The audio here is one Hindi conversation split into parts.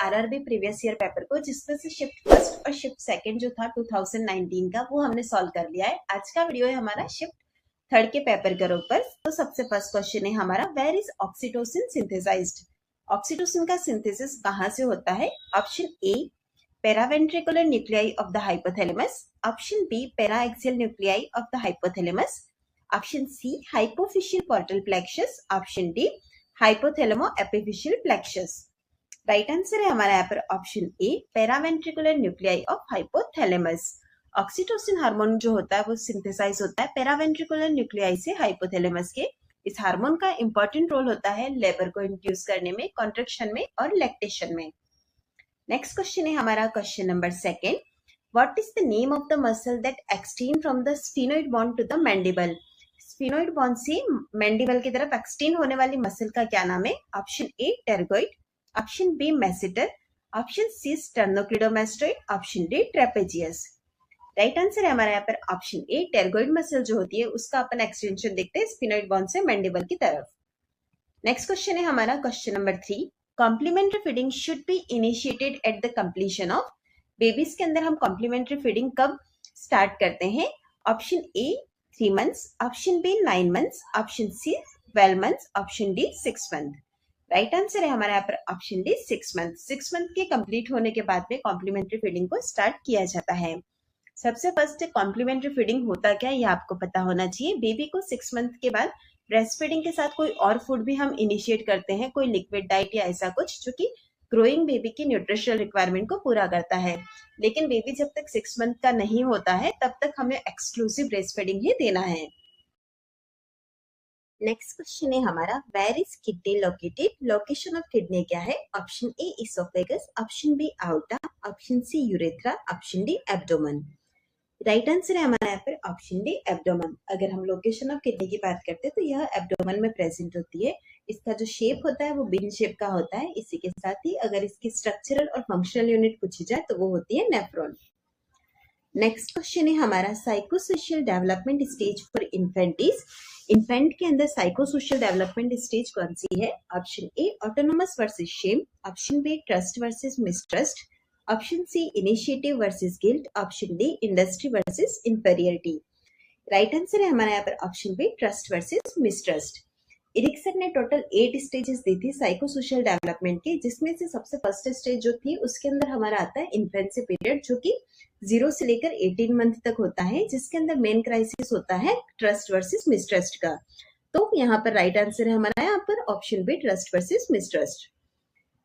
आरआरबी प्रीवियस ईयर पेपर को, जिसमें से शिफ्ट फर्स्ट और शिफ्ट सेकंड जो था 2019 का वो हमने सॉल्व कर लिया है। आज का वीडियो है हमारा शिफ्ट थर्ड के पेपर के ऊपर। तो सबसे फर्स्ट क्वेश्चन है हमारा, where is oxytocin synthesized? Oxytocin का सिंथेसिस कहाँ से होता है? Option A, paraventricular nuclei of the hypothalamus. Option B, paraaxial nuclei of the hypothalamus. Option C, hypophyseal portal plexus. Option D, hypothalamo epiphyseal plexus. Right answer है हमारा यहाँ पर option A, paraventricular nuclei of hypothalamus. Oxytocin hormone जो होता है वो सिंथेसाइज होता है पेरावेंट्रिकुलर न्यूक्लियाई से हाइपोथैलेमस के। इस हार्मोन का इंपॉर्टेंट रोल होता है लेबर को इंड्यूस करने में, कॉन्ट्रैक्शन में और लैक्टेशन में। नेक्स्ट क्वेश्चन है हमारा question number second, what is the name of the muscle that extend from the sphenoid bone to the mandible? Sphenoid bone से मैंडिबल की तरफ एक्सटेंड होने वाली मसल का क्या नाम है? Option A, pterygoid. Option B, masseter. Option C, sternocleidomastoid. Option D, trapezius. Right answer है हमारा यहाँ पर ऑप्शन ए, टेरगोइड मसल जो होती है उसका अपन एक्सटेंशन देखते हैं स्फीनोइड बोन से मैंडिबल की तरफ। नेक्स्ट क्वेश्चन है हमारा question number 3, complementary feeding should be initiated at the completion of? Babies के अंदर हम कॉम्प्लीमेंट्री फीडिंग कब स्टार्ट करते हैं? Option A, 3 months. Option B, 9 months. Option C, 12 months. Option D, 6 month. Right answer है हमारे यहाँ पर ऑप्शन डी, 6 मंथ। 6 मंथ के कंप्लीट होने के बाद में कॉम्प्लीमेंट्री फीडिंग को स्टार्ट किया जाता है। सबसे फर्स्ट कॉम्प्लीमेंट्री फीडिंग होता क्या है ये आपको पता होना चाहिए। बेबी को 6 मंथ के बाद ब्रेस्ट फीडिंग के साथ कोई और फूड भी हम इनिशिएट करते हैं, कोई लिक्विड डाइट या ऐसा कुछ जो कि ग्रोइंग बेबी की न्यूट्रिशनल रिक्वायरमेंट को पूरा करता है। लेकिन बेबी जब तक 6 मंथ का नहीं होता है तब तक हमें एक्सक्लूसिव ब्रेस्ट फीडिंग ही देना है। नेक्स्ट क्वेश्चन है हमारा, where is kidney located? Location of kidney क्या है? Option A, oesophagus. Option B, aorta. Option C, urethra. Option D, abdomen. Right answer है हमारा यहाँ पर ऑप्शन डी, एब्डोमेन। अगर हम लोकेशन ऑफ किडनी की बात करते हैं तो यह एब्डोमेन में प्रेजेंट होती है। इसका जो शेप होता है वो बिन शेप का होता है। इसी के साथ ही अगर इसकी स्ट्रक्चरल और फंक्शनल यूनिट पूछी जाए तो वो होती है नेफ्रॉन। नेक्स्ट क्वेश्चन है हमारा, psychosocial development stage for infant is? Infant के अंदर साइकोसोशियल डेवलपमेंट स्टेज कौन सी है? Option A, autonomous versus shame. Option B, trust versus mistrust. Option C, initiative versus guilt. Option D, industry versus inferiority. Right answer है हमारा यहाँ पर option B, trust versus mistrust. Erikson ने टोटल 8 स्टेजेस दी थी साइकोसोशियल डेवलपमेंट के, जिसमें से सबसे फर्स्ट स्टेज जो थी उसके अंदर हमारा आता है इन्फेंसी पीरियड, जो कि 0 से लेकर 18 मंथ तक होता है, जिसके अंदर मेन क्राइसिस होता है ट्रस्ट वर्सेस मिसट्रस्ट का। तो यहाँ पर राइट आंसर है हमारा यहाँ पर option B, trust versus mistrust.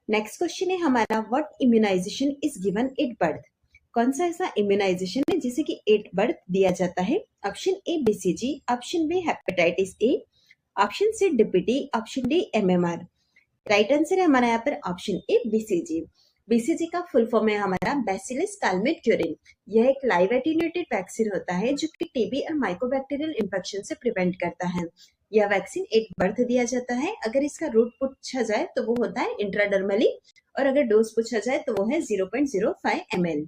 Next question है हमारा, what immunization is given at birth? कौन सा ऐसा इम्यूनाइजेशन है जिसे कि एट बर्थ दिया जाता है? Option A, BCG. Option B, hepatitis A. Option C, DPT. Option D, MMR. Right answer है हमारा यहाँ पर ऑप्शन ए, बीसीजी। बीसीजी का फुल फॉर्म है हमारा बैसिलस कैलमेट-क्यूरिन। यह एक लाइव एटेन्यूएटेड वैक्सीन होता है जो कि टीबी और माइकोबैक्टीरियल इंफेक्शन से प्रिवेंट करता है। यह वैक्सीन एट बर्थ दिया जाता है। अगर इसका रूट पूछा जाए तो वो होता है इंट्राडर्मली, और अगर डोज पूछा जाए तो वो है 0.05 ml।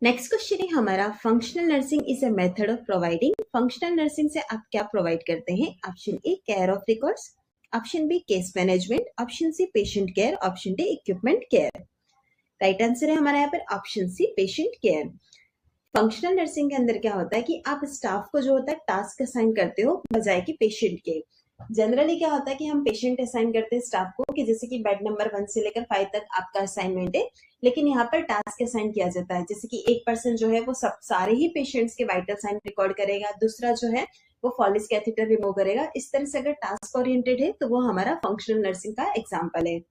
नेक्स्ट क्वेश्चन है हमारा, functional nursing is a method of providing? Functional nursing से आप क्या प्रोवाइड करते हैं? Option A, care of records. Option B, case management. Option C, patient care. Option D, equipment care. Right answer है हमारा यहाँ पर option C, patient care. Functional nursing के अंदर क्या होता है कि आप स्टाफ को जो होता है टास्क असाइन करते हो बजाय कि पेशेंट के। जनरली क्या होता है कि हम पेशेंट असाइन करते हैं स्टाफ को, कि जैसे कि बेड नंबर 1 से लेकर 5 तक आपका असाइनमेंट है, लेकिन यहाँ पर टास्क असाइन किया जाता है। जैसे कि एक पर्सन जो है वो सब सारे ही पेशेंट्स के वाइटल साइन रिकॉर्ड करेगा, दूसरा जो है वो फॉलिस कैथेटर रिमूव करेगा। इस तरह से अगर टास्क ओरिएंटेड है तो वो हमारा फंक्शनल नर्सिंग का एग्जाम्पल है।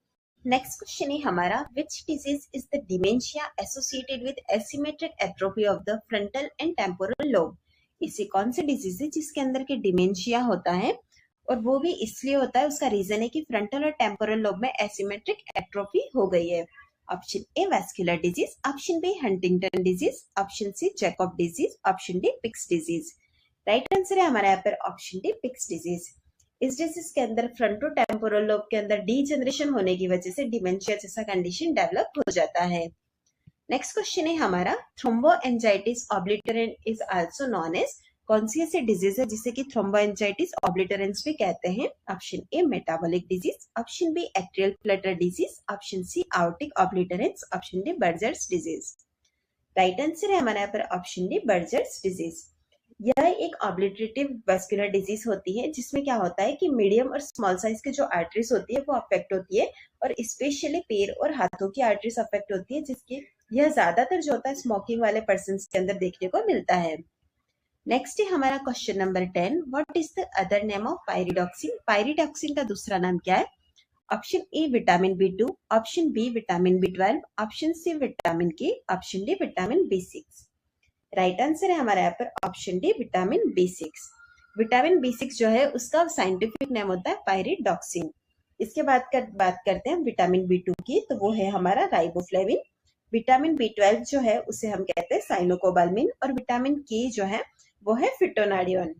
नेक्स्ट क्वेश्चन है हमारा, which disease is the dementia associated with asymmetric atrophy of the frontal and temporal lobe? इसे कौन सी डिजीज है जिसके अंदर के डिमेंशिया होता है, और वो भी इसलिए होता है, उसका रीजन है कि फ्रंटल और टेम्पोरल लोब में एसिमेट्रिक एट्रोफी हो गई है। Option A, vascular disease. Option B, Huntington disease. Option C, Jacob disease. Option D, Pick's disease. Right answer है हमारे यहाँ पर ऑप्शन डी, पिक्स डिजीज। इस डिजीज के अंदर फ्रंटो टेम्पोरल लोब के अंदर डीजनरेशन होने की वजह से डिमेंशिया जैसा कंडीशन डेवलप हो जाता है। नेक्स्ट क्वेश्चन है हमारा, थ्रोम्बोएंजाइटिस ऑब्लिटरेंस इज आल्सो नोन एज कौन सी ऐसी डिजीज है जिसे कि थ्रोम्बोएंजाइटिस ऑब्लिटरेंस भी कहते हैं? Option A metabolic disease, option B atrial flutter disease, option C aortic obliterans, option D Buerger's disease. Right answer है हमारे यहाँ पर ऑप्शन डी बर्जर्स डिजीज। यह एक ऑब्लिटरेटिव वैस्कुलर डिजीज होती है जिसमें क्या होता है कि मीडियम और स्मॉल साइज के जो आर्टरीज होती है वो अफेक्ट होती है और स्पेशली पैर और हाथों की आर्टरीज अफेक्ट होती है, जिसके यह ज्यादातर जो होता है स्मोकिंग वाले पर्सन के अंदर देखने को मिलता है। नेक्स्ट है हमारा question number 10, what is the other name of pyridoxine? Pyridoxine का दूसरा नाम क्या है? Option A vitamin B2, option B vitamin B12, option C vitamin K, option D vitamin B6। Right answer है हमारे यहाँ पर option D vitamin B6। Vitamin B6 जो है उसका साइंटिफिक नेम होता है पायरिडॉक्सिन। इसके बाद बात करते हैं विटामिन B2 की, तो वो है हमारा राइबोफ्लेविन। विटामिन B12 जो है उसे हम कहते हैं साइनोकोबाल्मिन और विटामिन के जो है वो है फिटोनाडियोन।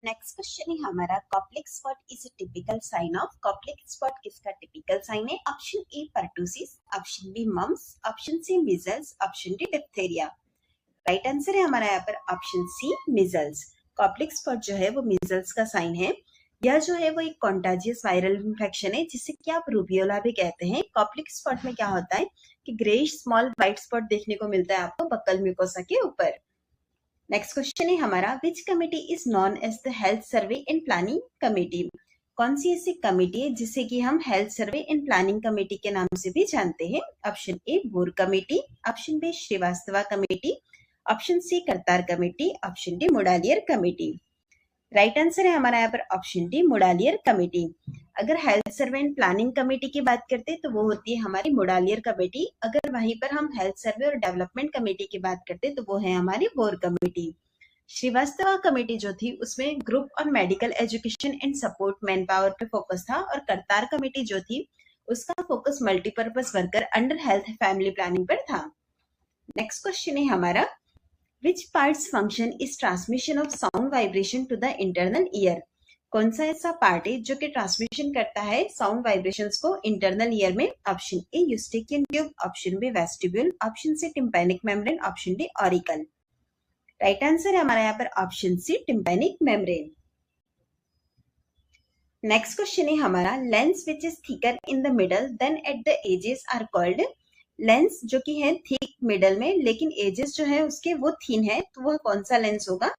नेक्स्ट क्वेश्चन है हमारा Koplik spot is a typical sign of? Koplik spot किसका टिपिकल साइन है? Option A pertussis, option B mumps, option C measles, option D diphtheria. Right answer है हमारा यहाँ पर option C measles. Koplik spot जो है वो मिजल्स का साइन है। यह जो है वो एक कॉन्टाजियस वायरल इन्फेक्शन है जिसे कि आप रूबियोला भी कहते हैं। कॉप्लिक स्पॉट में क्या होता है कि ग्रेइश स्मॉल व्हाइट स्पॉट देखने को मिलता है आपको बक्कल म्यूकोसा के ऊपर। नेक्स्ट क्वेश्चन है हमारा which committee is known as the health survey and planning committee? कौन सी ऐसी कमिटी है जिसे कि हम health survey and planning committee के नाम से भी जानते हैं? Option A Bhore committee, option B Srivastava committee, option C Kartar committee, option D Mudaliar committee. Right answer है हमारा यहाँ पर ऑप्शन डी मुडालियर कमेटी। अगर health survey and planning committee की बात करते हैं तो वो होती है हमारी मुडालियर कमेटी। अगर वहीं पर हम हेल्थ सर्वे और डेवलपमेंट कमेटी की बात करते हैं तो वो है हमारी बोर कमेटी। श्रीवास्तवा कमेटी जो थी उसमें ग्रुप और medical education and support man power पे फोकस था और करतार कमेटी जो थी उसका focus multipurpose worker under health family planning पर था। नेक्स्ट क्वेश्चन है हमारा Which parts function is transmission of sound vibration to the internal ear? कौन सा ऐसा पार्ट है जो कि ट्रांसमिशन करता है साउंड वाइब्रेशंस को इंटरनल ईयर में? Option A Eustachian tube, option B vestibule, option C tympanic membrane, option D auricle. Right answer है हमारा यहाँ पर option C tympanic membrane. Next question है हमारा lens which is thicker in the middle than at the edges are called? Lens जो कि है थिक मिडल में लेकिन एजेस जो है उसके वो थीन है, तो वह कौन सा लेंस होगा?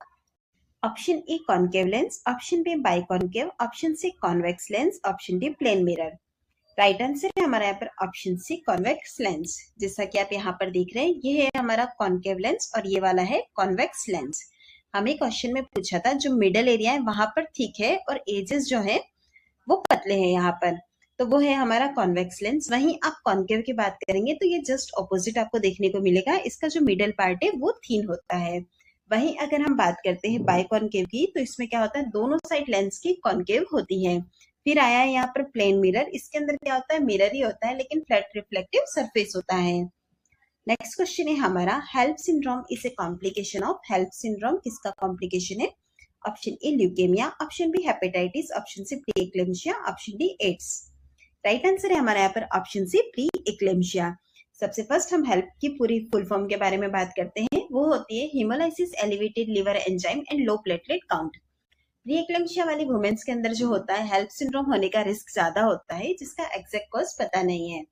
Option A concave lens, option B biconcave, option C convex lens, option D plane mirror. Right answer है हमारा यहाँ पर ऑप्शन सी कॉन्वेक्स लेंस। जैसा कि आप यहाँ पर देख रहे हैं ये है हमारा कॉनकेव लेंस और ये वाला है कॉन्वेक्स लेंस। हमें क्वेश्चन में पूछा था जो मिडल एरिया है वहां पर थिक है और एजेस जो है वो पतले हैं यहाँ पर, तो वो है हमारा कॉन्वेक्स लेंस। वहीं आप कॉनकेव की बात करेंगे तो ये जस्ट ऑपोजिट आपको देखने को मिलेगा, इसका जो मिडल पार्ट है वो थीन होता है। वहीं अगर हम बात करते हैं बाइकॉनकेव की तो इसमें क्या होता है दोनों साइड लेंस की कॉनकेव होती है। फिर आया है यहाँ पर प्लेन मिरर, इसके अंदर क्या होता है मिरर ही होता है लेकिन फ्लैट रिफ्लेक्टिव सरफेस होता है। नेक्स्ट क्वेश्चन है हमारा HELLP syndrome is a complication of? HELLP syndrome किसका कॉम्प्लिकेशन है? Option A leukaemia, option B hepatitis, option C pre eclampsia, option D AIDS. Right answer है हमारा यहाँ पर ऑप्शन सी प्री एक्लेम्शिया। सबसे फर्स्ट हम हेल्प की पूरी फुल फॉर्म के बारे में बात करते हैं, वो होती है haemolysis elevated liver enzyme and low platelet count. Pre eclampsia वाली वुमेन्स के अंदर जो होता है हेल्प सिंड्रोम होने का रिस्क ज्यादा होता है जिसका एग्जैक्ट कॉज पता नहीं है।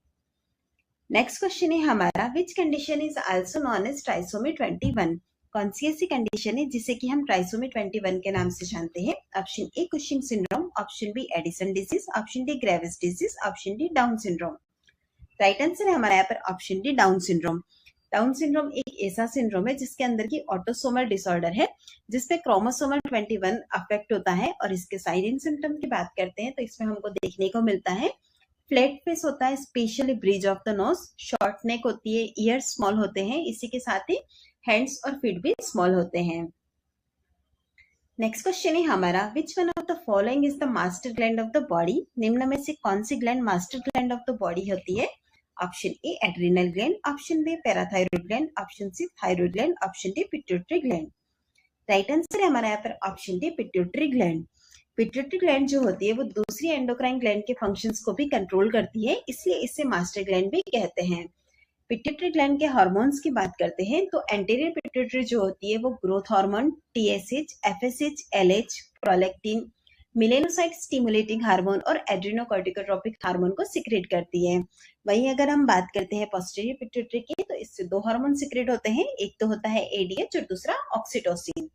नेक्स्ट क्वेश्चन है हमारा which condition is also known as trisomy 21? कौन सी ऐसी कंडीशन है जिसे कि हम ट्राइसोमी 21 के नाम से जानते हैं? Option A Cushing syndrome, option B Addison disease, option D Graves disease, option D Down syndrome. Right answer है हमारा यहाँ पर option D Down syndrome. Down syndrome एक ऐसा सिंड्रोम है जिसके अंदर की ऑटोसोमल डिसऑर्डर है जिसपे क्रोमोसोमल 21 अफेक्ट होता है। और इसके साइन एंड सिम्टम की बात करते हैं तो इसमें हमको देखने को मिलता है फ्लैट फेस होता है, specially bridge of the nose, short neck होती है, ईयर स्मॉल होते हैं, इसी के साथ ही हैंड्स और फीट भी स्मॉल होते हैं। नेक्स्ट क्वेश्चन है हमारा which one of the following is the master gland of the body? निम्न में से कौन सी gland master gland of the body होती है? Option A adrenal gland, option B parathyroid gland, option C thyroid gland, option D pituitary gland. Right answer है हमारा यहाँ पर option D pituitary gland. Pituitary gland जो होती है वो दूसरी एंडोक्राइन ग्लैंड के फंक्शंस को भी कंट्रोल करती है, इसलिए इसे मास्टर ग्लैंड भी कहते हैं। पिट्यूटरी ग्लैंड के हार्मोन्स की बात करते हैं तो एंटीरियर पिट्यूटरी जो होती है वो growth hormone, TSH, FSH, LH, prolactin, melanocyte stimulating hormone और एड्रेनोकॉर्टिकोट्रोपिक हार्मोन को सिक्रेट करती है। वहीं अगर हम बात करते हैं पोस्टीरियर पिट्यूटरी की तो इससे दो हार्मोन सिक्रेट होते हैं, एक तो होता है एडीएच और दूसरा ऑक्सीटोसिन।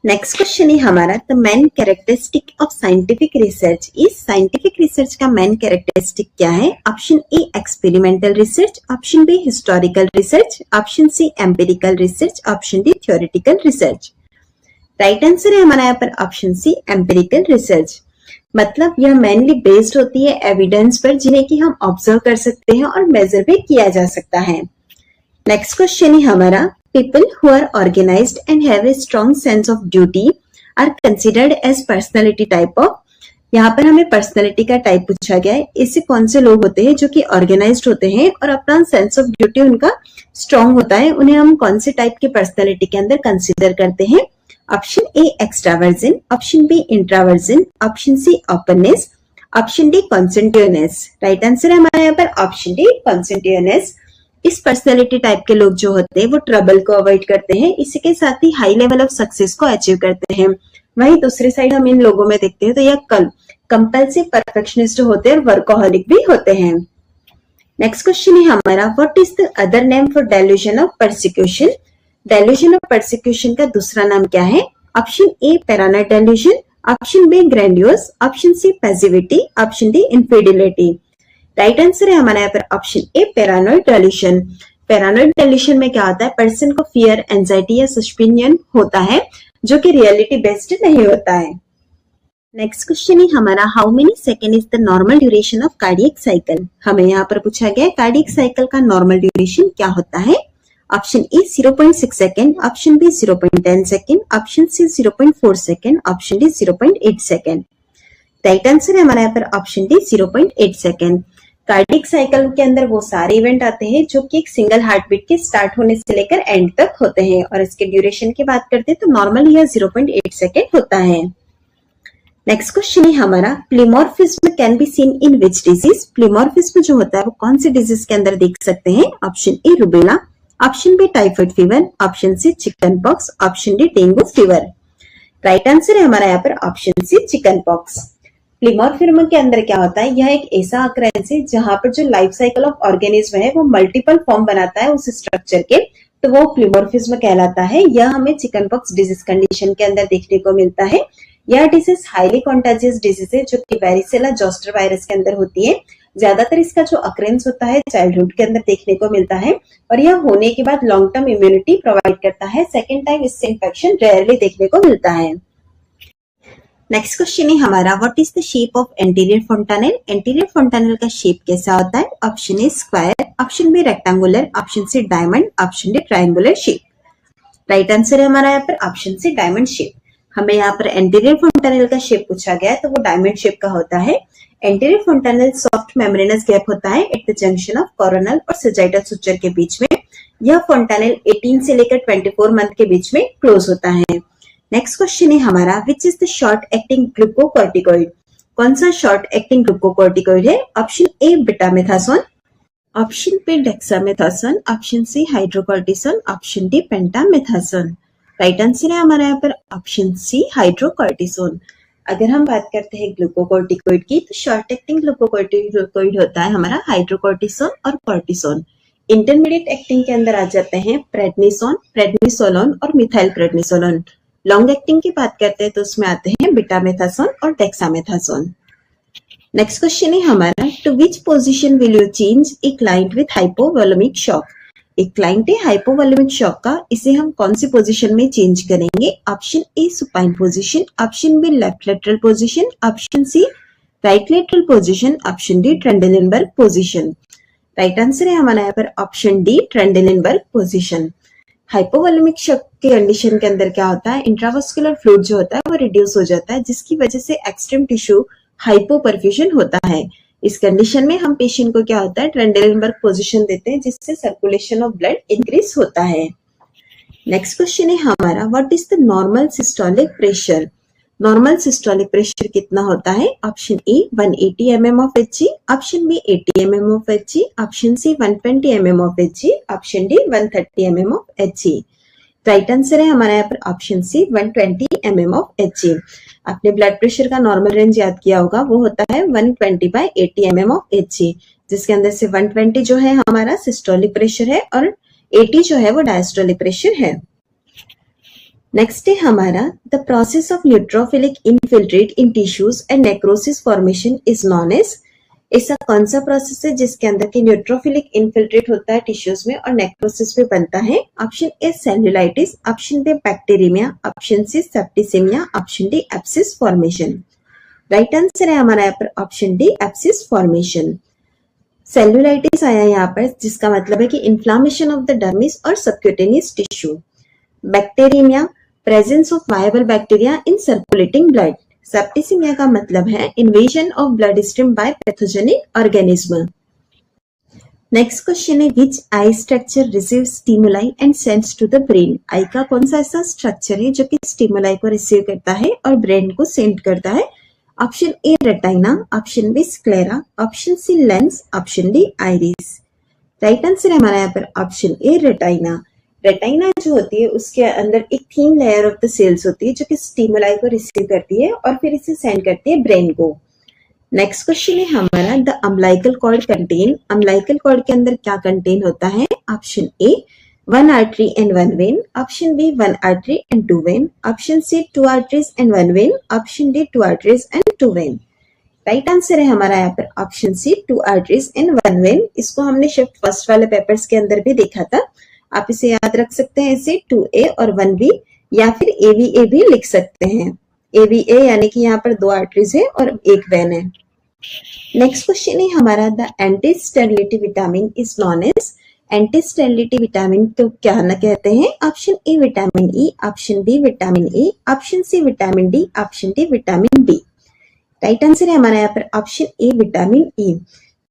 नेक्स्ट क्वेश्चन है हमारा, the main characteristic of scientific research. इस साइंटिफिक रिसर्च का मेन कैरेक्टरिस्टिक क्या है? Option A experimental research, option B historical research, option C empirical research, option D theoretical research. Right answer है हमारा यहाँ पर ऑप्शन सी एम्पिरिकल रिसर्च। मतलब यह मेनली बेस्ड होती है एविडेंस पर जिन्हें कि हम ऑब्जर्व कर सकते हैं और मेजर भी किया जा सकता है। नेक्स्ट क्वेश्चन है हमारा, people who are organized and have a strong sense of duty are considered as personality type of। यहाँ पर हमें पर्सनैलिटी का टाइप पूछा गया है। इससे कौन से लोग होते हैं जो कि ऑर्गेनाइज्ड होते हैं और अपना सेंस ऑफ ड्यूटी उनका स्ट्रांग होता है, उन्हें हम कौन से टाइप की पर्सनैलिटी के अंदर कंसिडर करते हैं? Option A extraversion, option B introversion, option C openness, option D conscientiousness. Right answer है हमारे यहाँ पर ऑप्शन डी कॉन्सेंट्रियसनेस। इस पर्सनैलिटी टाइप के लोग जो होते हैं वो ट्रबल को अवॉइड करते हैं, इसी के साथ ही हाई लेवल ऑफ सक्सेस को अचीव करते हैं। वहीं दूसरी साइड हम इन लोगों में देखते हैं तो यह कंपल्सिव परफेक्शनिस्ट होते हैं और वर्कोहॉलिक भी होते हैं। नेक्स्ट क्वेश्चन है हमारा, what is the other name for delusion of persecution. Delusion of persecution का दूसरा नाम क्या है? Option A paranoid delusion, option B grandiose, option C passivity, option D infidelity. Right answer है हमारे यहाँ पर option A paranoid delusion. Paranoid delusion में क्या होता है? पर्सन को फियर, एंजाइटी या सस्पिनियन होता है जो कि रियलिटी बेस्ड नहीं होता है। नेक्स्ट क्वेश्चन है हमारा, how many second is the normal duration of cardiac cycle. हमें यहाँ पर पूछा गया है कार्डियक साइकिल का नॉर्मल ड्यूरेशन क्या होता है? Option A 0.6 second, option B 0.10 second, option C 0.4 second, option D 0.8 second. Right answer है हमारा यहाँ पर option D 0.8 second. Cardiac cycle के अंदर वो सारे इवेंट आते हैं जो कि एक सिंगल हार्ट बीट के स्टार्ट होने से लेकर एंड तक होते हैं, और इसके ड्यूरेशन की बात करते हैं तो नॉर्मल यह 0.8 सेकेंड होता है। नेक्स्ट क्वेश्चन है हमारा, pleomorphism can be seen in which disease. Pleomorphism जो होता है वो कौन से डिजीज के अंदर देख सकते हैं? Option A rubella, option B typhoid fever, option C chicken pox, option D dengue fever. Right answer है हमारा यहाँ पर option C chicken pox. Pleomorphism के अंदर क्या होता है? यह एक ऐसा अक्रेंस है जहां पर जो लाइफ साइकिल ऑफ ऑर्गेनिज्म है वो मल्टीपल फॉर्म बनाता है उस स्ट्रक्चर के, तो वो प्लीमॉर्फिज्म कहलाता है। यह हमें चिकन पॉक्स डिजीज कंडीशन के अंदर देखने को मिलता है। यह डिजीज हाईली कॉन्टेजियस डिजीज है जो कि वेरिसेला जोस्टर वायरस के अंदर होती है। ज्यादातर इसका जो अक्रेंस होता है चाइल्डहुड के अंदर देखने को मिलता है और यह होने के बाद लॉन्ग टर्म इम्यूनिटी प्रोवाइड करता है। सेकेंड टाइम इससे इन्फेक्शन रेयरली देखने को मिलता है। नेक्स्ट क्वेश्चन है हमारा, what is the shape of anterior fontanelle. Anterior fontanelle का शेप कैसा होता है? Option A square, option B rectangular, option C diamond, option D triangular shape. Right answer है हमारा यहाँ पर ऑप्शन सी डायमंड शेप। हमें यहाँ पर एंटीरियर फोंटानेल का शेप पूछा गया है तो वो डायमंड शेप का होता है। एंटीरियर फोंटानेल सॉफ्ट मेम्ब्रेनस गैप होता है at the junction of coronal और सजाइटल सुचर के बीच में। यह फोंटानेल 18 से लेकर 24 मंथ के बीच में क्लोज होता है। नेक्स्ट क्वेश्चन है हमारा, which is the short acting glucocorticoid. कौन सा शॉर्ट एक्टिंग ग्लूकोकॉर्टिकोइड है? Option A betamethasone, option B dexamethasone, option C hydrocortisone, option D pentamethasone. Right answer है हमारा यहाँ पर ऑप्शन सी हाइड्रोकॉर्टिसोन। अगर हम बात करते हैं ग्लूकोकॉर्टिकोइड की तो शॉर्ट एक्टिंग ग्लूकोकॉर्टिकोइड होता है हमारा हाइड्रोकॉर्टिसोन और कॉर्टिसोन। इंटरमीडिएट एक्टिंग के अंदर आ जाते हैं प्रेडनिसोन, प्रेडनिसोलोन और मिथाइल प्रेडनिसोलोन। लॉन्ग एक्टिंग की बात करते हैं तो उसमें आते हैं बीटामेथासोन और डेक्सामेथासोन। नेक्स्ट क्वेश्चन है हमारा, to which position will you change a client with hypovolaemic shock. एक क्लाइंट है हाइपोवोलेमिक शॉक का, इसे हम कौन सी पोजीशन में चेंज करेंगे? Option A supine position, option B left lateral position, option C right lateral position, option D Trendelenburg position. Right answer है हमारा यहाँ पर option D Trendelenburg position. Hypovolaemic shock के कंडीशन के अंदर क्या होता है? इंट्रावास्कुलर फ्लूइड जो होता है वो रिड्यूस हो जाता है जिसकी वजह से एक्सट्रीम टिश्यू हाइपोपरफ्यूजन होता है। इस कंडीशन में हम पेशेंट को क्या होता है? ट्रेंडेलेनबर्ग पोजीशन देते हैं जिससे सर्कुलेशन ऑफ ब्लड इंक्रीज होता है। नेक्स्ट क्वेश्चन है हमारा, what is the normal systolic pressure. Normal systolic pressure कितना होता है? Option A 180 mm of Hg, option B 80 mm of Hg, option C 120 mm of Hg, option D 130 mm of Hg। Right answer है हमारा यहाँ पर option C 120 mm of Hg। आपने ब्लड प्रेशर का नॉर्मल रेंज याद किया होगा, वो होता है 120/80 mm of Hg, जिसके अंदर से 120 जो है हमारा सिस्टोलिक प्रेशर है और 80 जो है वो डायस्टोलिक प्रेशर है। नेक्स्ट है हमारा the process of neutrophilic infiltrate in tissues and necrosis formation is known as. ऐसा कौन सा प्रोसेस है जिसके अंदर की न्यूट्रोफिलिक इनफिल्ट्रेट होता है टिश्यूज में और नेक्रोसिस भी बनता है? Option A cellulitis, option B bacteraemia, option C septicaemia, option D abscess formation. Right answer है हमारा यहाँ पर option D abscess formation. Cellulitis आया यहाँ पर, जिसका मतलब है कि इन्फ्लामेशन ऑफ द डर्मिस और subcutaneous tissue. Bacteraemia, presence of viable bacteria in circulating blood. Septicaemia का मतलब है invasion of blood stream by pathogenic organism. Next question है which eye structure receive stimuli and sends to the brain. Eye का कौन सा ऐसा स्ट्रक्चर है जो कि स्टिमुलाई को रिसीव करता है और ब्रेन को सेंड करता है? Option A retina, option B sclera, option C lens, option D iris. Right answer है हमारा यहाँ पर ऑप्शन ए रेटाइना। रेटाइना जो होती है उसके अंदर एक thin layer of the cells होती है जो कि स्टिमुलाई को रिसीव करती है और फिर इसे सेंड करती है ब्रेन को। नेक्स्ट क्वेश्चन है हमारा the umbilical cord contain. Umbilical cord के अंदर क्या कंटेन होता है? Option A 1 artery and 1 vein, option B 1 artery and 2 vein, option C 2 arteries and 1 vein, option D 2 arteries and 2 vein। Right answer है हमारा यहाँ पर option C 2 arteries and 1 vein। इसको हमने शिफ्ट फर्स्ट वाले पेपर्स के अंदर भी देखा था। आप इसे याद रख सकते हैं, इसे 2A और 1B या फिर AVA भी लिख सकते हैं। AVA यानी कि यहाँ पर 2 आर्टरीज है और 1 वेन है। नेक्स्ट क्वेश्चन है हमारा the anti sterility vitamin is known as. Anti sterility vitamin तो क्या न कहते हैं? Option A vitamin E, option B vitamin A, option C vitamin D, option D vitamin B. Right answer है हमारा यहाँ पर option A vitamin E.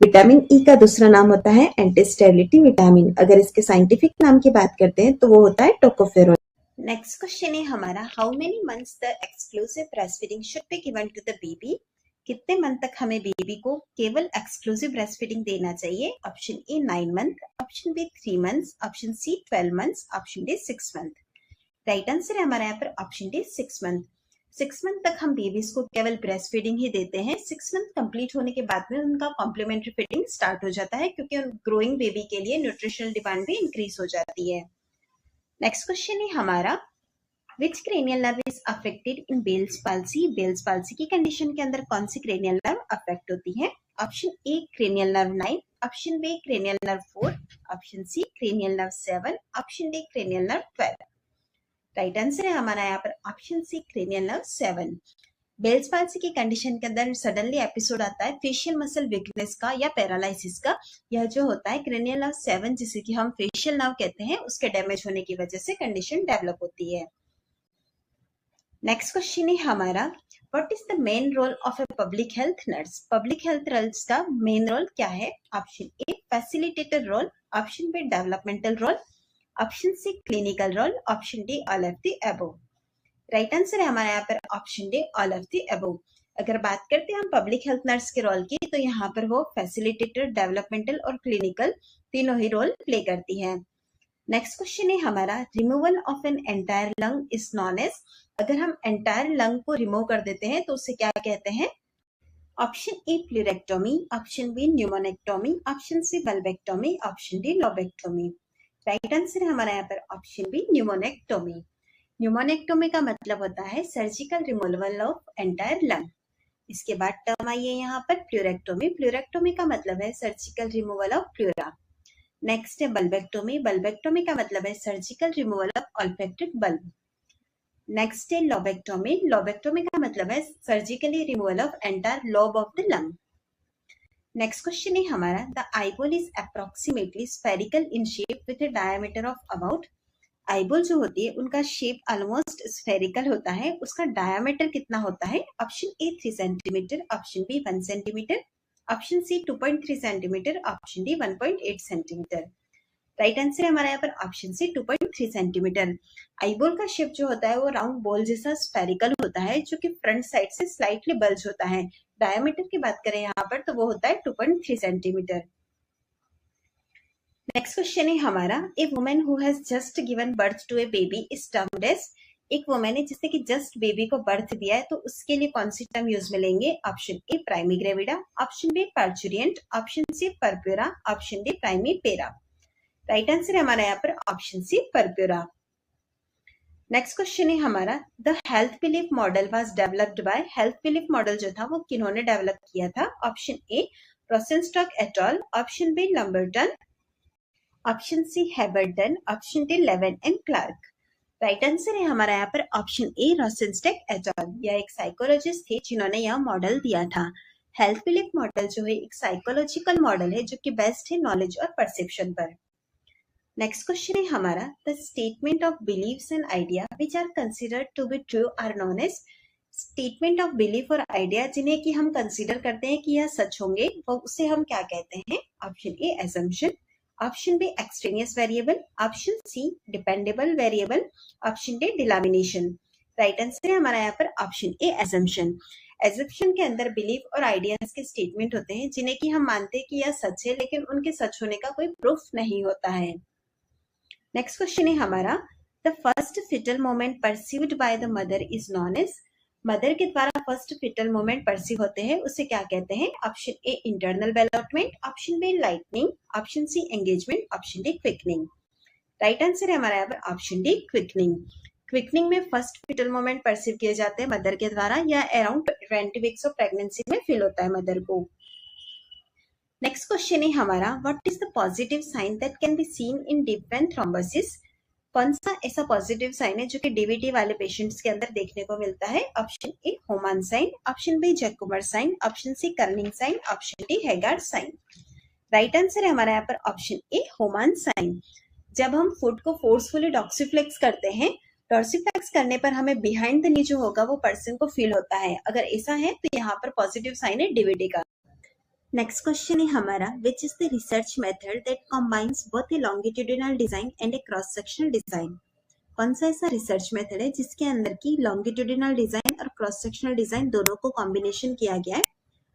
Vitamin E का दूसरा नाम होता है एंटी स्टेरिलिटी विटामिन। अगर इसके साइंटिफिक नाम की बात करते हैं तो वो होता है टोकोफेरोल। नेक्स्ट क्वेश्चन है हमारा how many months the exclusive breast feeding should be given to the baby. कितने मंथ तक हमें बेबी को केवल एक्सक्लूसिव ब्रेस्ट फीडिंग देना चाहिए? Option A 9 month, option B 3 months, option C 12 months, option D 6 month. Right answer है हमारे यहाँ पर ऑप्शन डी 6 मंथ। 6 मंथ तक हम बेबीज को केवल ब्रेस्ट फीडिंग ही देते हैं। 6 मंथ कंप्लीट होने के बाद में उनका कॉम्प्लीमेंट्री फीडिंग स्टार्ट हो जाता है क्योंकि ग्रोइंग बेबी के लिए न्यूट्रिशनल डिमांड भी इंक्रीज हो जाती है। नेक्स्ट क्वेश्चन है हमारा which cranial nerve is affected in Bell's palsy. Bell's palsy की कंडीशन के अंदर कौन सी क्रेनियल नर्व अफेक्ट होती है? Option A cranial nerve 9, option B cranial nerve 4, option C cranial nerve 7, option D cranial nerve 12। Right answer है हमारा यहाँ पर option C cranial nerve 7। Bell's palsy की कंडीशन के अंदर सडनली एपिसोड आता है फेशियल मसल वीकनेस का या पैरालिसिस का। यह जो होता है क्रेनियल नर्व 7 जिसे कि हम फेशियल नर्व कहते हैं, उसके डैमेज होने की वजह से कंडीशन डेवलप होती है। नेक्स्ट क्वेश्चन है हमारा what is the main role of a public health nurse. Public health nurse का मेन रोल क्या है? Option A facilitator role, option B developmental role, option C clinical role, option D all of the above. Right answer है हमारे यहाँ पर option D all of the above. अगर बात करते हैं हम पब्लिक हेल्थ नर्स के रोल की तो यहाँ पर वो फैसिलिटेटर, डेवलपमेंटल और क्लिनिकल तीनों ही रोल प्ले करती है। नेक्स्ट क्वेश्चन है हमारा removal of an entire lung is known as. अगर हम एंटायर लंग को रिमूव कर देते हैं तो उसे क्या कहते हैं? Option A pleurectomy, option B pneumonectomy, option C bulbectomy, option D lobectomy. Right answer है हमारा यहाँ पर ऑप्शन बी न्यूमोनेक्टोमी। न्यूमोनेक्टोमी का मतलब होता है surgical removal of entire lung. इसके बाद टर्म आई है यहाँ पर प्लूरेक्टोमी। प्लूरेक्टोमी का मतलब है surgical removal of pleura. Next है बल्बेक्टोमी। बल्बेक्टोमी का मतलब है surgical removal of olfactory bulb. Next है लोबेक्टोमी। लोबेक्टोमी का मतलब है surgically removal of entire lobe of the lung. Next question है हमारा the eyeball is approximately spherical in shape with a diameter of about. Eyeball जो होती है उनका शेप ऑलमोस्ट स्फेरिकल होता है, उसका डायमीटर कितना होता है? Option A 3 centimetre, option B 1 centimetre, option C 2.3 centimetre, option D 1.8 centimetre. Right answer है हमारा यहाँ पर ऑप्शन सी 2.3 सेंटीमीटर। आईबॉल का शेप जो होता है वो राउंड बॉल जैसा स्फेरिकल होता है जो कि फ्रंट साइड से स्लाइटली बल्ज होता है। डायमीटर की बात करें यहाँ पर तो वो होता है 2.3 सेंटीमीटर। नेक्स्ट क्वेश्चन है हमारा, a women who has just given birth to a baby is termed as. एक वुमेन है जिसने कि जस्ट बेबी को बर्थ दिया है तो उसके लिए कौन सी टर्म यूज में लेंगे? Option A primigravida, option B parturient, option C puerpera, option D primipara. Right answer है हमारा यहाँ पर option C puerpera. Next question है हमारा, the health belief model was developed by. Health belief model जो था वो किन्होंने डेवलप किया था? Option A Rosenstock et al, option B Lamberton, option C Haberton, option D Leavell and Clark. Right answer है हमारा यहाँ पर option A Rosenstock et all. यह एक साइकोलॉजिस्ट थे जिन्होंने यह मॉडल दिया था। हेल्थ बिलीफ मॉडल जो है एक साइकोलॉजिकल मॉडल है जो कि बेस्ड है नॉलेज और परसेप्शन पर। नेक्स्ट क्वेश्चन है हमारा, the statement of beliefs and idea which are considered to be true are known as. Statement of belief और आइडिया जिन्हें कि हम कंसिडर करते हैं कि यह सच होंगे वो उसे हम क्या कहते हैं? Option A assumption, option B extraneous variable, option C dependable variable, option D delamination. Right answer है हमारा यहाँ पर ऑप्शन ए एजम्पशन। एजम्पशन के अंदर बिलीफ और आइडियाज के स्टेटमेंट होते हैं जिन्हें कि हम मानते हैं कि यह सच है लेकिन उनके सच होने का कोई प्रूफ नहीं होता है। नेक्स्ट क्वेश्चन है हमारा, the first fetal movement perceived by the mother is known as. Mother के द्वारा फर्स्ट फिटल मोमेंट परसीव होते हैं उसे क्या कहते हैं? Option A internal development, option B lightening, option C engagement, option D quickening. Right answer है हमारा यहाँ पर ऑप्शन डी क्विकनिंग। क्विकनिंग में फर्स्ट फिटल मोमेंट परसीव किए जाते हैं मदर के द्वारा या अराउंड 20 वीक्स ऑफ प्रेगनेंसी में फील होता है मदर को। नेक्स्ट क्वेश्चन है हमारा, what is the positive sign that can be seen in deep vein thrombosis. कौन सा ऐसा पॉजिटिव साइन है जो कि डीवीटी वाले पेशेंट्स के अंदर देखने को मिलता है? Option A Homan sign, option B Jacquemier sign, option C Kernig sign, option D Hegar sign. Right answer है हमारा यहाँ पर ऑप्शन ए होमान साइन। जब हम फुट को फोर्सफुली डॉक्सीफ्लेक्स करते हैं, डॉक्सीफ्लेक्स करने पर हमें बिहाइंड द नी जो होगा वो पर्सन को फील होता है। अगर ऐसा है तो यहाँ पर पॉजिटिव साइन है डीवीटी का। नेक्स्ट क्वेश्चन है हमारा, which is the research method that combines both a longitudinal design and a cross sectional design. कौन सा ऐसा रिसर्च मेथड है जिसके अंदर की लॉन्गिट्यूडिनल डिजाइन और क्रॉस सेक्शनल डिजाइन दोनों को कॉम्बिनेशन किया गया है?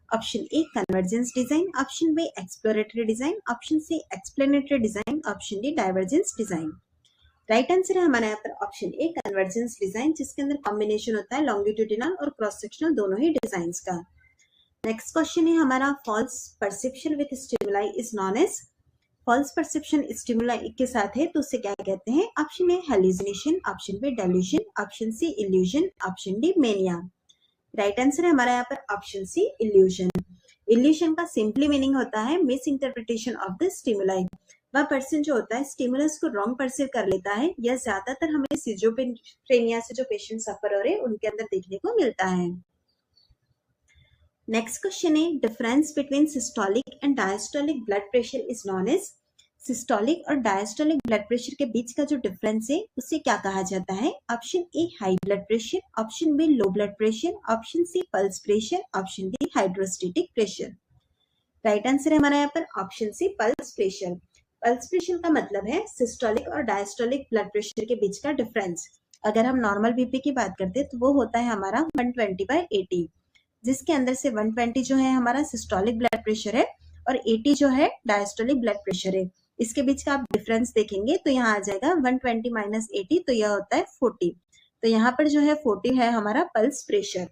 Option A convergence design, option B exploratory design, option C explanatory design, option D divergence design. Right answer है हमारा यहाँ पर ऑप्शन ए कन्वर्जेंस डिजाइन, जिसके अंदर कॉम्बिनेशन होता है लॉन्गिट्यूडिनल और क्रॉस सेक्शनल दोनों ही डिजाइन का। नेक्स्ट क्वेश्चन है हमारा, false perception with stimuli is known as. False perception stimuli के साथ है तो उसे क्या कहते हैं? Option A hallucination, option B delusion, option C illusion, option D mania. Right answer है हमारा यहाँ पर ऑप्शन सी इल्यूजन। इल्यूजन का सिंपली मीनिंग होता है misinterpretation of the stimuli. वह पर्सन जो होता है स्टिमुलस को रॉन्ग परसीव कर लेता है। यह ज्यादातर हमें सिजोफ्रेनिया से जो पेशेंट सफर हो रहे हैं उनके अंदर देखने को मिलता है। नेक्स्ट क्वेश्चन है, difference between systolic and diastolic blood pressure is known as. Systolic और डायस्टोलिक ब्लड प्रेशर के बीच का जो डिफरेंस है उसे क्या कहा जाता है? Option A high blood pressure, option B low blood pressure, option C pulse pressure, option D hydrostatic pressure. Right answer है हमारा यहाँ पर option C pulse pressure. Pulse pressure का मतलब है सिस्टोलिक और डायस्टोलिक ब्लड प्रेशर के बीच का डिफरेंस। अगर हम नॉर्मल बीपी की बात करते हैं तो वो होता है हमारा 120/80, जिसके अंदर से 120 जो है हमारा सिस्टोलिक ब्लड प्रेशर है और 80 जो है डायस्टोलिक ब्लड प्रेशर है। इसके बीच का आप डिफरेंस देखेंगे तो यहाँ आ जाएगा 120 - 80 तो यह होता है 40। तो यहाँ पर जो है 40 है हमारा पल्स प्रेशर।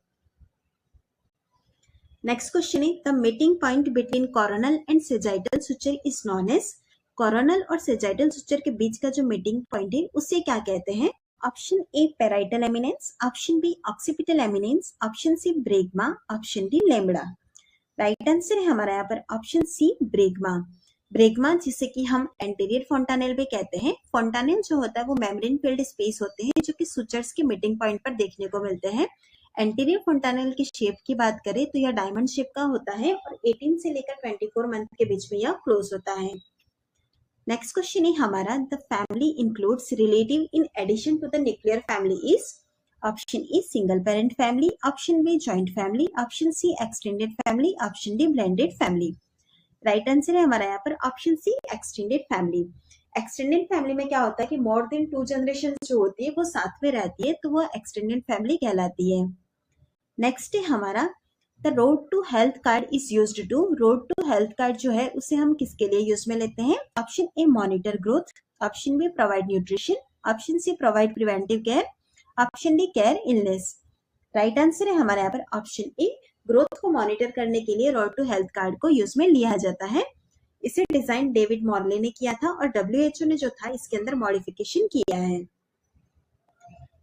नेक्स्ट क्वेश्चन है, the meeting point between coronal and sagittal suture is known as. Coronal और सेजाइटल सुचर के बीच का जो मीटिंग पॉइंट है उसे क्या कहते हैं? Option A parietal eminence, option B occipital eminence, option C bregma, option D lambda. Right answer है हमारा यहाँ पर ऑप्शन सी ब्रेगमा। ब्रेगमा जिसे कि हम एंटीरियर फोंटानेल भी कहते हैं। फोंटानेल जो होता है वो मेम्ब्रेन फिल्ड स्पेस होते हैं जो कि सुचर्स के मीटिंग पॉइंट पर देखने को मिलते हैं। एंटीरियर फोंटानेल की शेप की बात करें तो यह डायमंड शेप का होता है और 18 से लेकर 24 मंथ के बीच में यह क्लोज होता है। नेक्स्ट क्वेश्चन है हमारा, the family includes relative in addition to the nuclear family is. Option A single parent family, option B joint family, option C extended family, option D blended family. Right answer है हमारा यहाँ पर option C extended family. Extended family में क्या होता है कि मोर देन 2 जनरेशन जो होती है वो साथ में रहती है, तो वो एक्सटेंडेड फैमिली कहलाती है। नेक्स्ट है हमारा the road to health card is used to. Road to health card जो है उसे हम किसके लिए यूज में लेते हैं? Option A monitor growth, option B provide nutrition, option C provide preventive care, option D care illness. Right answer है हमारे यहाँ पर ऑप्शन ए, ग्रोथ को मॉनिटर करने के लिए रोड टू हेल्थ कार्ड को यूज में लिया जाता है। इसे डिजाइन डेविड मॉर्ले ने किया था और WHO ने जो था इसके अंदर मॉडिफिकेशन किया है।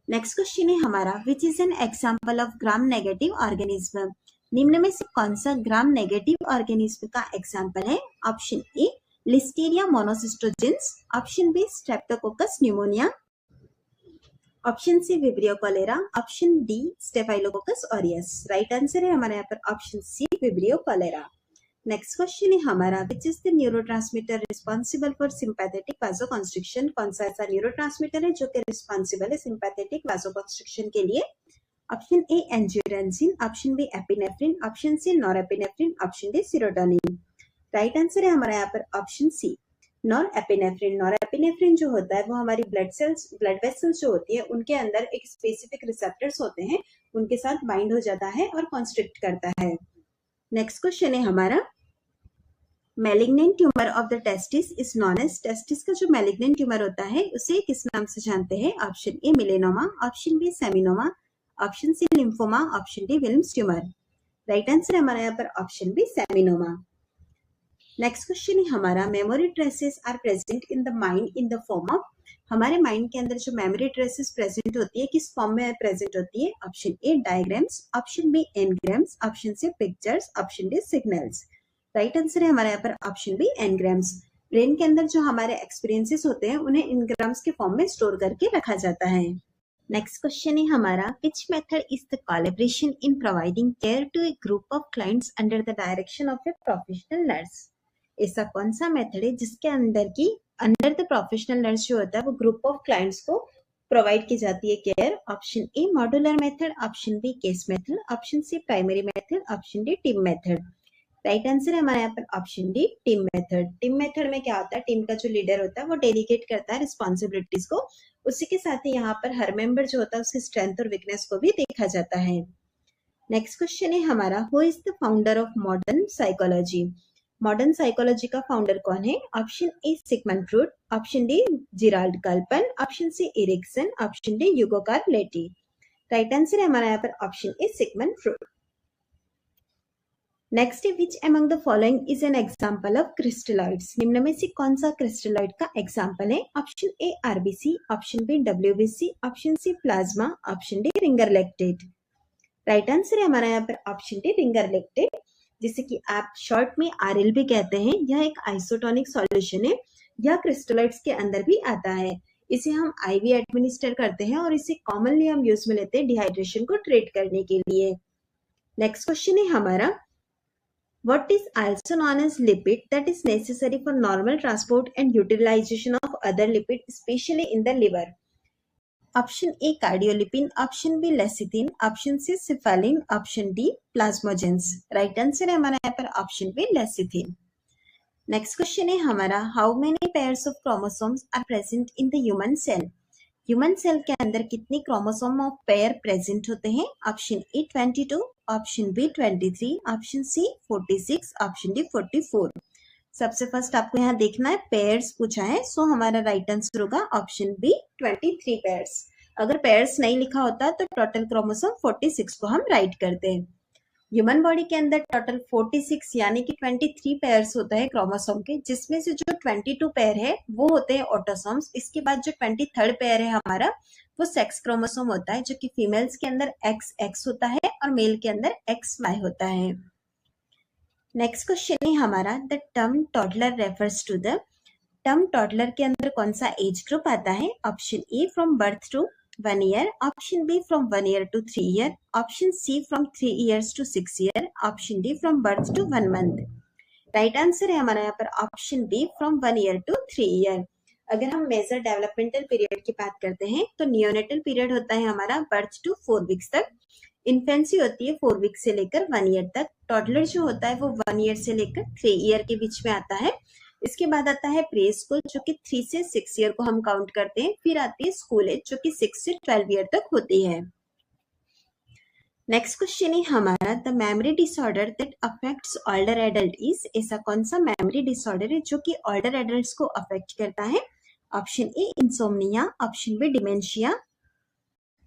नेक्स्ट क्वेश्चन है हमारा which is an example of gram negative organism. निम्न में से कौन सा ग्राम नेगेटिव ऑर्गेनिज्म का एग्जाम्पल है? Option A Listeria monocytogenes, option B Streptococcus pneumoniae, option C Vibrio cholerae, option D Staphylococcus aureus. Right answer है हमारे यहाँ पर option C Vibrio cholerae. Next question है हमारा which is the neurotransmitter responsible for sympathetic vasoconstriction. कौन सा ऐसा न्यूरोट्रांसमीटर है जो कि रिस्पॉन्सिबल है सिंपैथेटिक वासोकंस्ट्रिक्शन के लिए? Option A angiotensin, option B epinephrine, option C norepinephrine, option D serotonin. Right answer है हमारा यहाँ पर ऑप्शन सी नॉरएपिनेफ्रिन। नॉरएपिनेफ्रिन जो होता है वो हमारी ब्लड वेसल्स जो होती है उनके अंदर एक स्पेसिफिक रिसेप्टर्स होते हैं, उनके साथ बाइंड हो जाता है और कॉन्स्ट्रिक्ट करता है। नेक्स्ट क्वेश्चन है हमारा malignant tumour of the testis is known as. Testis का जो मैलिग्नेंट ट्यूमर होता है उसे किस नाम से जानते हैं? Option A melanoma, option B seminoma, option C lymphoma, option D Wilms tumour. Right answer है हमारा यहाँ पर option B seminoma. Next question है हमारा memory traces are present in the mind in the form of. हमारे माइंड के अंदर जो मेमोरी ट्रेसेस प्रेजेंट होती है किस फॉर्म में प्रेजेंट होती है? Option A diagrams, option B engrams, option C pictures, option D signals. Right answer है हमारे यहाँ पर ऑप्शन बी एनग्राम्स। ब्रेन के अंदर जो हमारे एक्सपीरियंसेस होते हैं उन्हें एनग्राम्स के फॉर्म में स्टोर करके रखा जाता है। नेक्स्ट क्वेश्चन है हमारा which method is the collaboration in providing care to a group of clients under the direction of a professional nurse. ऐसा कौन सा मेथड है जिसके अंदर की अंडर द प्रोफेशनल नर्स जो होता है वो ग्रुप ऑफ क्लाइंट्स को प्रोवाइड की जाती है care? Option A modular method, option B case method, option C primary method, option D team method. Right answer है हमारे यहाँ पर option D team method. Team method में क्या होता है, टीम का जो लीडर होता है वो डेलीगेट करता है रिस्पॉन्सिबिलिटीज को, उसी के साथ ही यहाँ पर हर मेंबर जो होता है उसकी स्ट्रेंथ और वीकनेस को भी देखा जाता है। नेक्स्ट क्वेश्चन है हमारा who is the founder of modern psychology. Modern psychology का फाउंडर कौन है? Option A Sigmund Freud, option D Gerald Caplan, option C Erikson, option D Hugo Karl Leti. Right answer है हमारा यहाँ पर option A Sigmund Freud. Next है which among the following is an example of crystalloids. निम्न में से कौन सा क्रिस्टलॉइड का एग्जांपल है? Option A RBC, option B WBC, option C plasma, option D Ringer lactate. Right answer है हमारा यहाँ पर ऑप्शन डी रिंगर लैक्टेट, जिसे कि आप शॉर्ट में आरएल भी कहते हैं। यह एक आइसोटोनिक सॉल्यूशन है, यह क्रिस्टलॉइड्स के अंदर भी आता है। इसे हम आईवी एडमिनिस्टर करते हैं और इसे कॉमनली हम यूज में लेते हैं डिहाइड्रेशन को ट्रीट करने के लिए। नेक्स्ट क्वेश्चन है हमारा what is also known as lipid that is necessary for normal transport and utilization of other lipid specially in the liver. Option A cardiolipin, option B lecithin, option C cephalin, option D plasmalogens. Right answer है हमारा यहाँ पर option B lecithin. Next question है हमारा how many pairs of chromosomes are present in the human cell. Human cell के अंदर कितने क्रोमोसोम ऑफ पेयर प्रेजेंट होते हैं? Option A 22, option B 23, option C 46, option D 44। सबसे फर्स्ट आपको यहाँ देखना है पेयर्स पूछा है, सो हमारा राइट आंसर होगा ऑप्शन बी 23 पेयर्स। अगर पेयर्स नहीं लिखा होता तो टोटल क्रोमोसोम 46 को हम राइट करते हैं। ह्यूमन बॉडी के अंदर टोटल 46 यानी कि 23 पेयर्स होता है क्रोमोसोम के, जिसमें से जो 22 पेयर है वो होते हैं ऑटोसोम्स। इसके बाद जो 23rd पेयर है हमारा वो सेक्स क्रोमोसोम होता है, जो कि फीमेल्स के अंदर XX होता है और मेल के अंदर XY होता है। नेक्स्ट क्वेश्चन है हमारा the term toddler refers to the. Term toddler के अंदर कौन सा एज ग्रुप आता है? Option A from birth to 1 year, option B from 1 year to 3 year, option C from 3 years to 6 year, option D from birth to 1 month। Right answer है हमारा यहाँ पर option B from 1 year to 3 year। अगर हम मेजर डेवलपमेंटल पीरियड की बात करते हैं तो नियोनेटल पीरियड होता है हमारा बर्थ टू 4 weeks तक। इन्फेंसी होती है 4 वीक से लेकर 1 ईयर तक। टॉडलर जो होता है वो 1 ईयर से लेकर 3 ईयर के बीच में आता है। इसके बाद आता है प्री स्कूल जो कि 3 से 6 ईयर को हम काउंट करते हैं। फिर आती है स्कूल एज जो कि 6 से 12 ईयर तक होती है। नेक्स्ट क्वेश्चन है हमारा, the memory disorder that affects older adult is, ऐसा कौन सा मेमोरी डिसऑर्डर है जो कि ओल्डर एडल्ट्स को अफेक्ट करता है? Option A insomnia, option B dementia,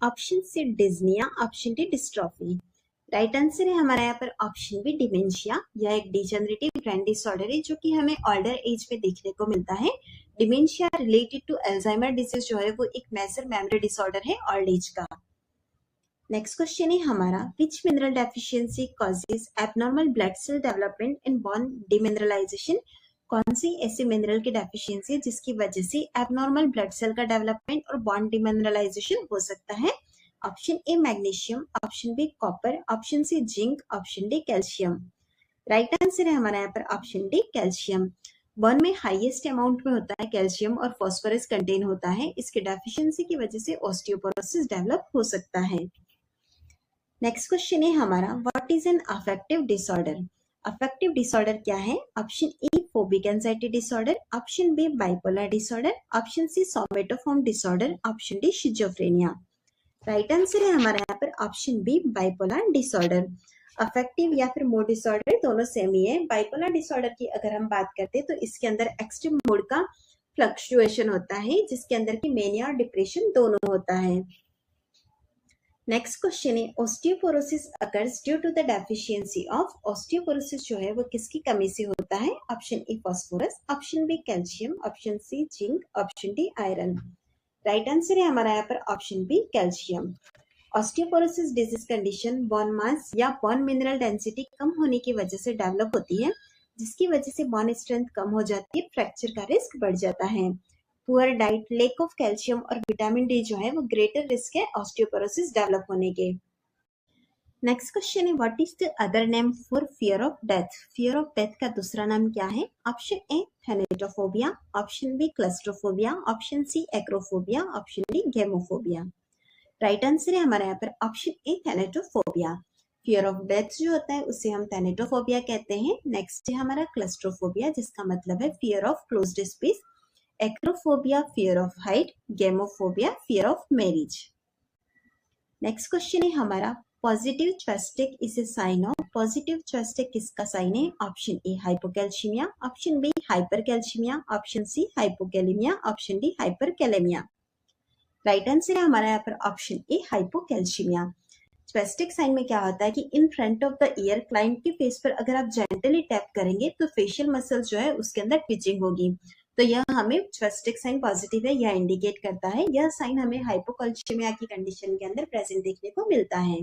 option C dyspnoea, option D dystrophy. Right answer है हमारा यहाँ पर ऑप्शन बी डिमेंशिया। यह एक डिजेनरेटिव ब्रेन डिसऑर्डर है जो कि हमें ओल्डर एज में देखने को मिलता है। Dementia related to Alzheimer disease जो है वो एक मेजर मेमोरी डिसऑर्डर है ओल्ड एज का। नेक्स्ट क्वेश्चन है हमारा, which mineral deficiency causes abnormal blood cell development and bone demineralisation? कौन सी ऐसी मिनरल की डेफिशिएंसी है जिसकी वजह से एबनॉर्मल ब्लड सेल का डेवलपमेंट और बॉन्ड डिमिनरलाइजेशन हो सकता है? Option A magnesium, option B copper, option C zinc, option D calcium. Right answer है हमारा यहाँ पर ऑप्शन डी कैल्शियम। बर्न में हाईएस्ट अमाउंट में होता है कैल्शियम और फास्फोरस कंटेन होता है। इसके डेफिशिएंसी की वजह से ऑस्टियोपोरोसिस डेवलप हो सकता है। नेक्स्ट क्वेश्चन है हमारा, what is an affective disorder? Affective disorder क्या है? Option A phobic anxiety disorder, option B bipolar disorder, option C somatoform disorder, option D schizophrenia. Right answer है हमारे यहाँ पर option B bipolar disorder. Affective या फिर मूड डिसऑर्डर दोनों सेम ही है। बाइपोलर डिसऑर्डर की अगर हम बात करते हैं तो इसके अंदर एक्सट्रीम मूड का फ्लक्चुएशन होता है जिसके अंदर की मेनिया और डिप्रेशन दोनों होता है। नेक्स्ट क्वेश्चन है, osteoporosis occurs due to the deficiency of. Osteoporosis जो है वो किसकी कमी से होता है? Option A phosphorus, option B calcium, option C zinc, option D iron. Right answer है हमारा यहाँ पर option B calcium. Osteoporosis disease condition bone mass या बोन मिनरल डेंसिटी कम होने की वजह से डेवलप होती है, जिसकी वजह से बोन स्ट्रेंथ कम हो जाती है, फ्रैक्चर का रिस्क बढ़ जाता है। Poor diet, lack of calcium और विटामिन डी जो है वो ग्रेटर रिस्क है ऑस्टियोपोरोसिस डेवलप होने के। नेक्स्ट क्वेश्चन है, what is the other name for fear of death? Fear of death का दूसरा नाम क्या है? Option A thanatophobia, option B claustrophobia, option C acrophobia, option D gamophobia. Right answer है हमारे यहाँ पर option A thanatophobia. Fear of death जो होता है उसे हम थैनेटोफोबिया कहते हैं। नेक्स्ट है हमारा क्लस्ट्रोफोबिया जिसका मतलब है fear of closed space, acrophobia fear of height, gamophobia fear of marriage. Next question है हमारा, positive Chvostek is a sign of. Positive Chvostek किसका साइन है? Option A hypocalcaemia, option B hypercalcaemia, option C hypokalaemia, option D hyperkalaemia. Right answer है हमारा यहाँ पर ऑप्शन ए हाइपोकैल्शिमिया। च्वेस्टिक साइन में क्या होता है कि in front of the year client के फेस पर अगर आप जेंटली टैप करेंगे तो फेशियल मसल जो है उसके अंदर ट्विचिंग होगी, तो यह हमें च्वेस्टिक साइन पॉजिटिव है यह इंडिकेट करता है। यह साइन हमें हाइपोकैल्शिमिया की कंडीशन के अंदर प्रेजेंट देखने को मिलता है।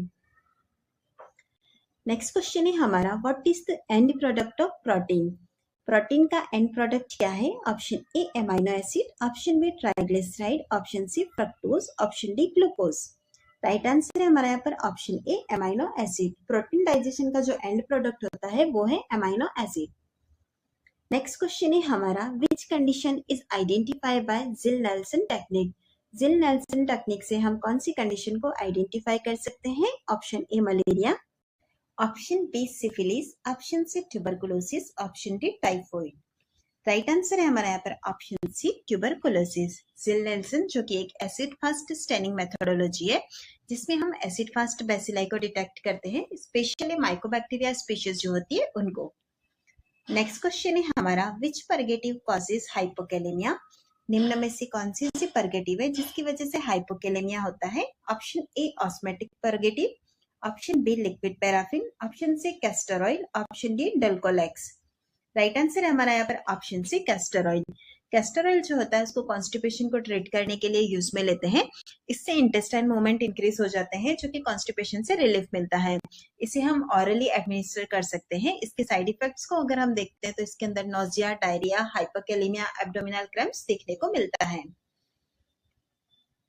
नेक्स्ट क्वेश्चन है हमारा, what is the end product of protein? Protein का एंड प्रोडक्ट क्या है? Option A amino acid, option B triglyceride, option C fructose, option D glucose. Right answer है हमारा यहाँ पर option A amino acid. Protein digestion का जो एंड प्रोडक्ट होता है वो है एमाइनो एसिड। नेक्स्ट क्वेश्चन है हमारा, which condition is identified by Gill Nelson technique? Gill Nelson technique से हम कौन सी कंडीशन को आइडेंटिफाई कर सकते हैं? Option A malaria, option B syphilis, option C tuberculosis, option D typhoid. Right answer है हमारा यहाँ पर ऑप्शन सी ट्यूबरकुलोसिस। जिल-नेल्सन जो कि एक एसिड फास्ट स्टेनिंग मेथोडोलॉजी है जिसमें हम एसिड फास्ट बेसिलाई को डिटेक्ट करते हैं, स्पेशली माइकोबैक्टीरिया स्पीशीज जो होती है उनको। नेक्स्ट क्वेश्चन है हमारा, विच परगेटिव कॉजेज हाइपोकैलेमिया? निम्न में से कौन सी ऐसी परगेटिव है जिसकी वजह से हाइपोकैलेमिया होता है? Option A osmotic purgative, option B liquid paraffin, option C castor oil, option D Dulcolax. Right answer है हमारा यहाँ पर option C castor oil. Castor oil जो होता है उसको कॉन्स्टिपेशन को ट्रीट करने के लिए यूज में लेते हैं। इससे इंटेस्टाइन मूवमेंट इंक्रीज हो जाते हैं जो कि कॉन्स्टिपेशन से रिलीफ मिलता है। इसे हम ऑरली एडमिनिस्टर कर सकते हैं। इसके साइड इफेक्ट्स को अगर हम देखते हैं तो इसके अंदर nausea, diarrhoea, hypokalaemia, abdominal cramps देखने को मिलता है।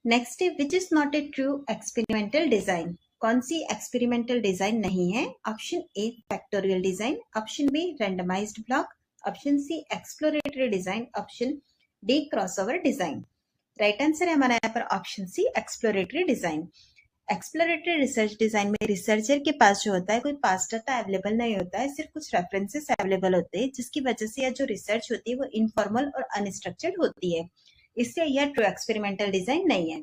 नेक्स्ट है, which is not a true experimental design? कौन सी एक्सपेरिमेंटल डिजाइन नहीं है? Option A factorial design, option B randomised block, option C exploratory design, option D crossover design. Right answer है हमारा यहाँ पर option C exploratory design. Exploratory research design में रिसर्चर के पास जो होता है कोई पास्ट डाटा अवेलेबल नहीं होता है, सिर्फ कुछ रेफरेंसेस अवेलेबल होते हैं, जिसकी वजह से यह जो रिसर्च होती है वो इनफॉर्मल और अनस्ट्रक्चर्ड होती है, इसलिए यह ट्रू एक्सपेरिमेंटल डिजाइन नहीं है।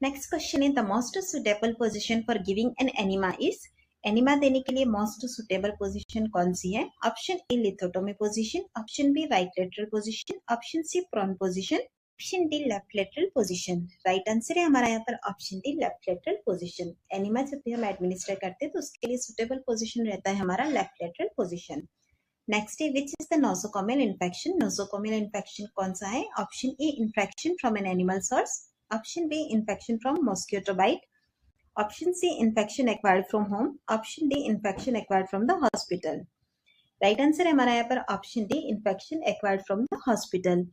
नेक्स्ट क्वेश्चन है the most suitable position for giving an enema is. Enema देने के लिए मोस्ट सुटेबल पोजीशन कौन सी है? Option A lithotomy position, option B right lateral position, option C prone position, option D left lateral position. Right answer है हमारा यहाँ पर option D left lateral position. Enema जब भी हम एडमिनिस्टर करते हैं तो उसके लिए सुटेबल पोजीशन रहता है हमारा लेफ्ट लेटरल पोजीशन। नेक्स्ट है which is the nosocomial infection. Nosocomial infection कौन सा है? Option A infection from an animal source, option B infection from mosquito bite, option C infection acquired from home, option D infection acquired from the hospital. Right answer है हमारा यहाँ पर option D infection acquired from the hospital.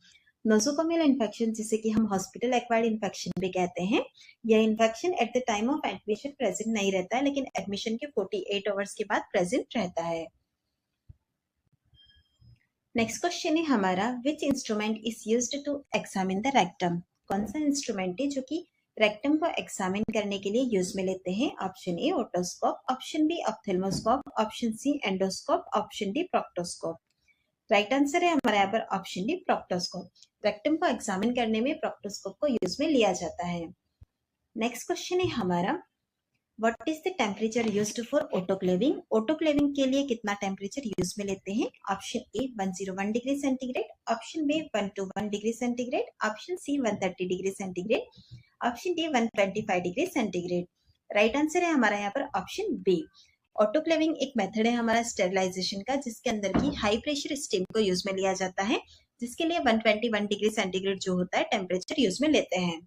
Nosocomial infection जिसे कि हम हॉस्पिटल एक्वायर्ड इन्फेक्शन भी कहते हैं, यह infection at the time of admission present नहीं रहता है, लेकिन एडमिशन के 48 आवर्स के बाद प्रेजेंट रहता है। नेक्स्ट क्वेश्चन है हमारा which instrument is used to examine the rectum. कौन सा इंस्ट्रूमेंट है जो कि रेक्टम को एग्जामिन करने के लिए यूज में लेते हैं? Option A otoscope, option B ophthalmoscope, option C endoscope, option D proctoscope. Right answer है हमारे यहाँ पर ऑप्शन डी प्रोक्टोस्कोप। रेक्टम को एग्जामिन करने में प्रोक्टोस्कोप को यूज में लिया जाता है। नेक्स्ट क्वेश्चन है हमारा what is the temperature used for autoclaving. Autoclaving के लिए कितना टेम्परेचर यूज में लेते हैं? Option A 101 degree centigrade, option B 121 degree centigrade, option C 130 degree centigrade, option D 125 degree centigrade. Right answer है हमारा यहाँ पर ऑप्शन बी। ऑटोक्लेविंग एक मेथड है हमारा स्टेरिलाइजेशन का, जिसके अंदर की हाई प्रेशर स्टीम को यूज में लिया जाता है, जिसके लिए 121 डिग्री सेंटीग्रेड जो होता है टेम्परेचर यूज में लेते हैं।